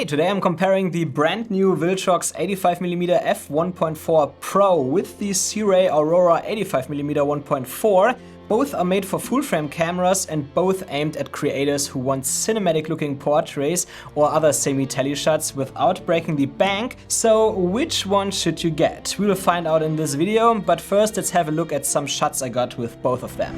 Hey, today I'm comparing the brand new Viltrox 85mm F1.4 Pro with the Sirui Aurora 85mm 1.4. Both are made for full-frame cameras and both aimed at creators who want cinematic-looking portraits or other semi-tele shots without breaking the bank. So which one should you get? We will find out in this video, but first let's have a look at some shots I got with both of them.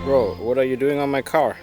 Bro, what are you doing on my car?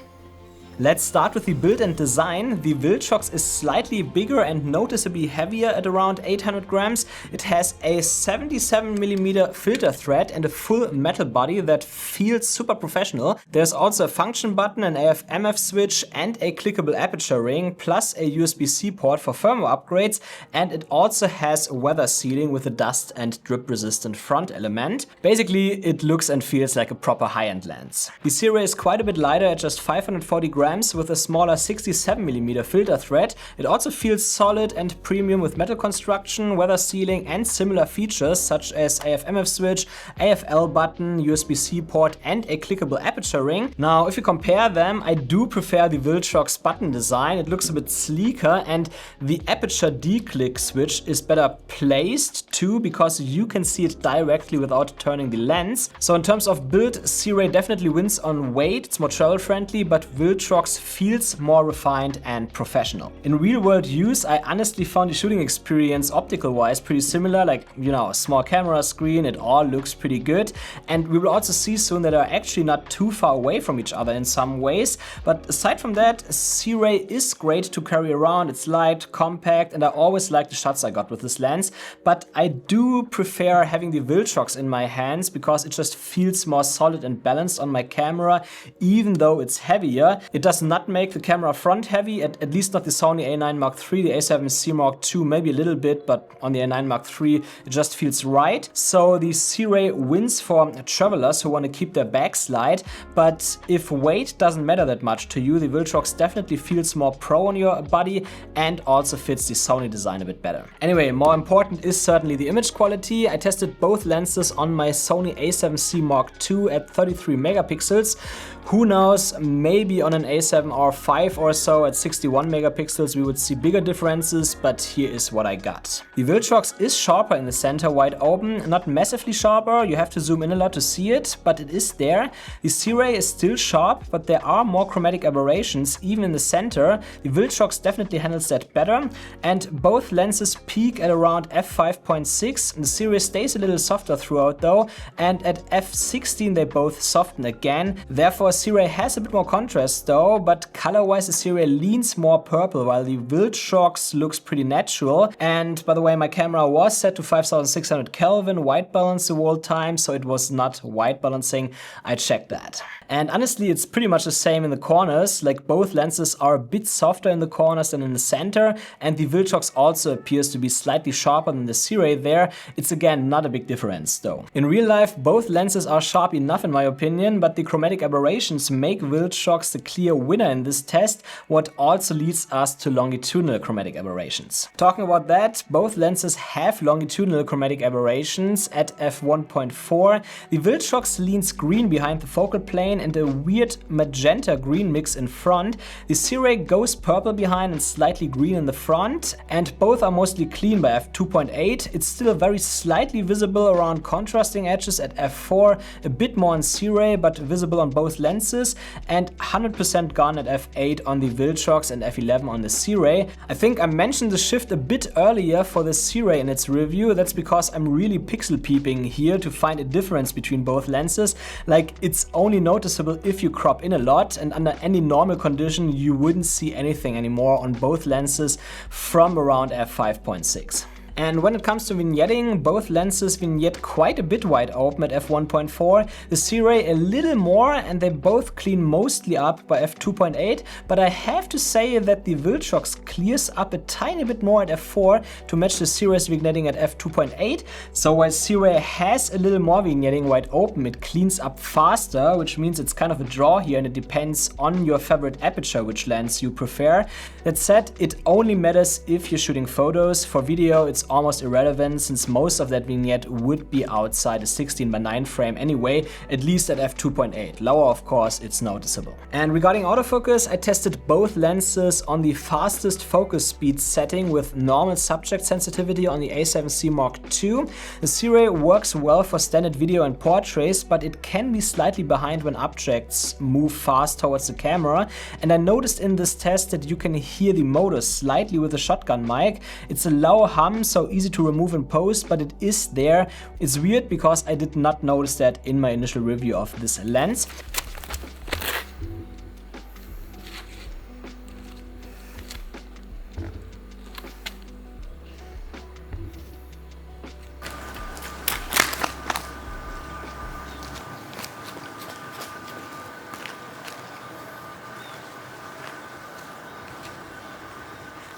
Let's start with the build and design. The Viltrox is slightly bigger and noticeably heavier at around 800 grams. It has a 77mm filter thread and a full metal body that feels super professional. There's also a function button, an AF/MF switch and a clickable aperture ring, plus a USB-C port for firmware upgrades, and it also has weather sealing with a dust and drip resistant front element. Basically, it looks and feels like a proper high-end lens. The Sirui is quite a bit lighter at just 540 grams with a smaller 67mm filter thread. It also feels solid and premium with metal construction, weather sealing and similar features such as AF/MF switch, AFL button, USB-C port and a clickable aperture ring. Now if you compare them, I do prefer the Viltrox button design. It looks a bit sleeker and the aperture declick switch is better placed too because you can see it directly without turning the lens. So in terms of build, Sirui definitely wins on weight. It's more travel friendly, but Viltrox feels more refined and professional. In real world use, I honestly found the shooting experience optical wise pretty similar, like, you know, small camera screen, it all looks pretty good. And we will also see soon that are actually not too far away from each other in some ways. But aside from that, Sirui is great to carry around. It's light, compact, and I always like the shots I got with this lens. But I do prefer having the Viltrox in my hands because it just feels more solid and balanced on my camera, even though it's heavier. It does not make the camera front heavy, at least not the Sony A9 Mark III, the A7C Mark II maybe a little bit, but on the A9 Mark III it just feels right. So the Sirui wins for travelers who want to keep their bags light, but if weight doesn't matter that much to you, the Viltrox definitely feels more pro on your body and also fits the Sony design a bit better. Anyway, more important is certainly the image quality. I tested both lenses on my Sony A7C Mark II at 33 megapixels. Who knows, maybe on an A7R5 or so at 61 megapixels we would see bigger differences, but here is what I got. The Viltrox is sharper in the center, wide open, not massively sharper, you have to zoom in a lot to see it, but it is there. The Sirui is still sharp, but there are more chromatic aberrations even in the center. The Viltrox definitely handles that better, and both lenses peak at around f5.6. The Sirui stays a little softer throughout though, and at f16 they both soften again. Therefore Sirui has a bit more contrast though, but color-wise the Sirui leans more purple while the Viltrox looks pretty natural. And by the way, my camera was set to 5600 Kelvin white balance the whole time, so it was not white balancing. I checked that. And honestly, it's pretty much the same in the corners, like both lenses are a bit softer in the corners than in the center, and the Viltrox also appears to be slightly sharper than the Sirui there. It's again not a big difference though. In real life, both lenses are sharp enough in my opinion, but the chromatic aberrations make Viltrox the clear winner in this test, what also leads us to longitudinal chromatic aberrations. Talking about that, both lenses have longitudinal chromatic aberrations at f1.4. The Viltrox leans green behind the focal plane and a weird magenta green mix in front. The Sirui goes purple behind and slightly green in the front, and both are mostly clean by f2.8. It's still very slightly visible around contrasting edges at f4, a bit more on Sirui but visible on both lenses, and 100% 100% gone at f8 on the Viltrox and f11 on the Sirui. I think I mentioned the shift a bit earlier for the Sirui in its review. That's because I'm really pixel peeping here to find a difference between both lenses. Like, it's only noticeable if you crop in a lot, and under any normal condition you wouldn't see anything anymore on both lenses from around f5.6. And when it comes to vignetting, both lenses vignette quite a bit wide open at f1.4, the Sirui a little more, and they both clean mostly up by f2.8, but I have to say that the Viltrox clears up a tiny bit more at f4 to match the Sirui's vignetting at f2.8. So while Sirui has a little more vignetting wide open, it cleans up faster, which means it's kind of a draw here, and it depends on your favorite aperture which lens you prefer. That said, it only matters if you're shooting photos. For video it's almost irrelevant, since most of that vignette would be outside a 16:9 frame anyway, at least at f2.8. Lower, of course, it's noticeable. And regarding autofocus, I tested both lenses on the fastest focus speed setting with normal subject sensitivity on the A7C Mark II. The Sirui works well for standard video and portraits, but it can be slightly behind when objects move fast towards the camera. And I noticed in this test that you can hear the motor slightly with the shotgun mic. It's a low hum, so easy to remove in post, but it is there. It's weird because I did not notice that in my initial review of this lens.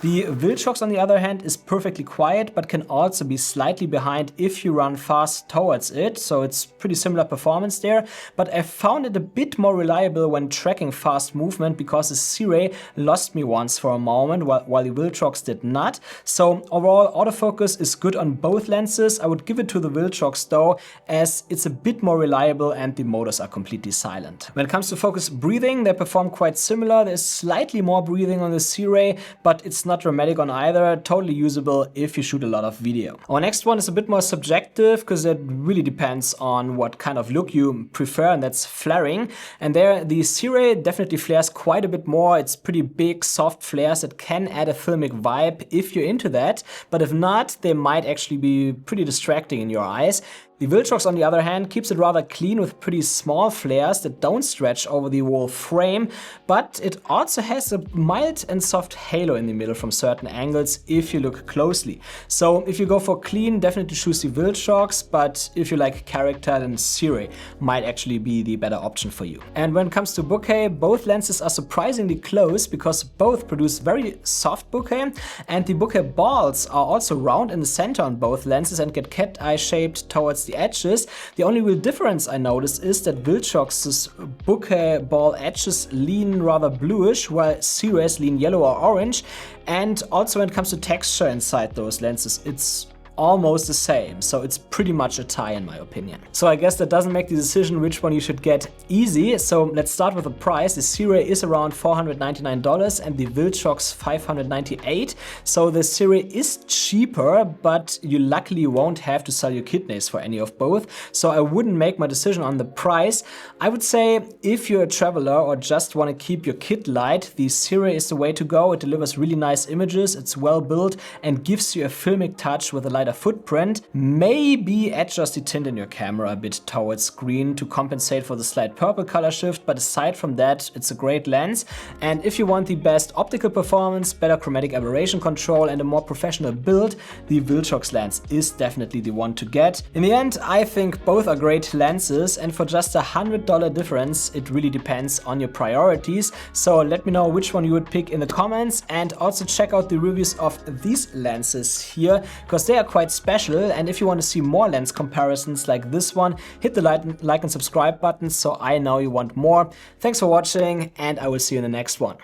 The Viltrox, on the other hand, is perfectly quiet, but can also be slightly behind if you run fast towards it, so it's pretty similar performance there. But I found it a bit more reliable when tracking fast movement, because the Sirui lost me once for a moment, while the Viltrox did not. So overall, autofocus is good on both lenses. I would give it to the Viltrox though, as it's a bit more reliable and the motors are completely silent. When it comes to focus breathing, they perform quite similar. There's slightly more breathing on the Sirui, but it's not dramatic on either, totally usable if you shoot a lot of video. Our next one is a bit more subjective, because it really depends on what kind of look you prefer, and that's flaring. And there the Sirui definitely flares quite a bit more. It's pretty big, soft flares that can add a filmic vibe if you're into that, but if not, they might actually be pretty distracting in your eyes. The Viltrox, on the other hand, keeps it rather clean with pretty small flares that don't stretch over the whole frame, but it also has a mild and soft halo in the middle from certain angles if you look closely. So if you go for clean, definitely choose the Viltrox, but if you like character, then Sirui might actually be the better option for you. And when it comes to bokeh, both lenses are surprisingly close, because both produce very soft bokeh, and the bokeh balls are also round in the center on both lenses and get cat eye shaped towards the edges. The only real difference I noticed is that Viltrox's bokeh ball edges lean rather bluish, while Sirui's lean yellow or orange. And also when it comes to texture inside those lenses, it's almost the same, so it's pretty much a tie in my opinion. So I guess that doesn't make the decision which one you should get easy. So let's start with the price. The Sirui is around $499 and the Viltrox $598. So the Sirui is cheaper, but you luckily won't have to sell your kidneys for any of both. So I wouldn't make my decision on the price. I would say if you're a traveler or just want to keep your kit light, the Sirui is the way to go. It delivers really nice images, it's well built, and gives you a filmic touch with a lighter footprint. Maybe adjust the tint in your camera a bit towards green to compensate for the slight purple color shift, but aside from that, it's a great lens. And if you want the best optical performance, better chromatic aberration control, and a more professional build, the Viltrox lens is definitely the one to get. In the end, I think both are great lenses, and for just $100 difference, it really depends on your priorities. So let me know which one you would pick in the comments, and also check out the reviews of these lenses here, because they are quite special. And if you want to see more lens comparisons like this one, hit the like and subscribe button so I know you want more. Thanks for watching, and I will see you in the next one.